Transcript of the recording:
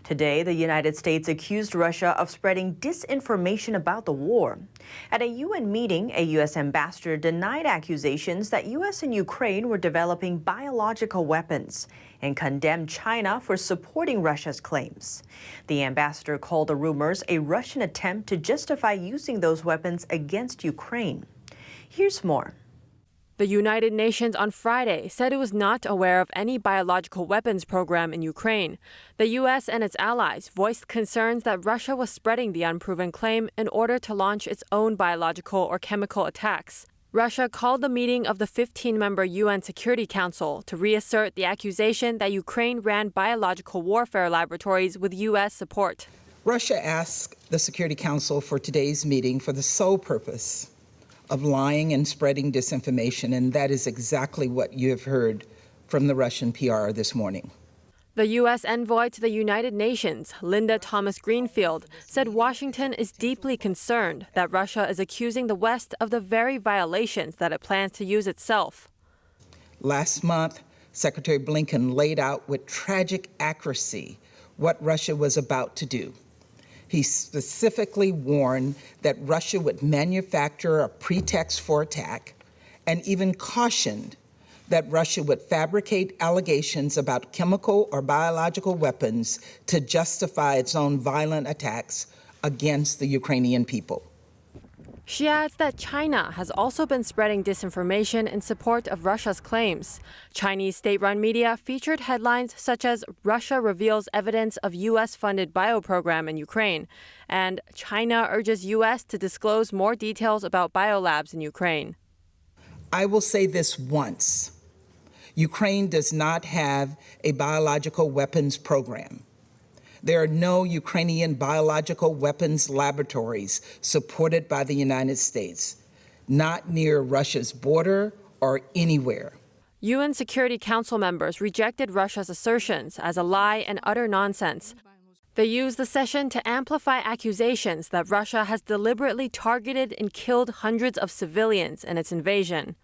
Today, the United States accused Russia of spreading disinformation about the war. At a UN meeting, a U.S. ambassador denied accusations that U.S. and Ukraine were developing biological weapons and condemned China for supporting Russia's claims. The ambassador called the rumors a Russian attempt to justify using those weapons against Ukraine. Here's more. The United Nations on Friday said it was not aware of any biological weapons program in Ukraine. The U.S. and its allies voiced concerns that Russia was spreading the unproven claim in order to launch its own biological or chemical attacks. Russia called the meeting of the 15-member UN Security Council to reassert the accusation that Ukraine ran biological warfare laboratories with U.S. support. Russia asked the Security Council for today's meeting for the sole purpose of lying and spreading disinformation, and that is exactly what you have heard from the Russian PR this morning. The U.S. envoy to the United Nations, Linda Tомас-Гринфилд, said Washington is deeply concerned that Russia is accusing the West of the very violations that it plans to use itself. Last month, Secretary Blinken laid out with tragic accuracy what Russia was about to do. He specifically warned that Russia would manufacture a pretext for attack and even cautioned that Russia would fabricate allegations about chemical or biological weapons to justify its own violent attacks against the Ukrainian people. She adds that China has also been spreading disinformation in support of Russia's claims. Chinese state-run media featured headlines such as Russia reveals evidence of U.S.-funded bioprogram in Ukraine, and China urges U.S. to disclose more details about biolabs in Ukraine. I will say this once. Ukraine does not have a biological weapons program. There are no Ukrainian biological weapons laboratories supported by the United States, not near Russia's border or anywhere. UN Security Council members rejected Russia's assertions as a lie and utter nonsense. They used the session to amplify accusations that Russia has deliberately targeted and killed hundreds of civilians in its invasion.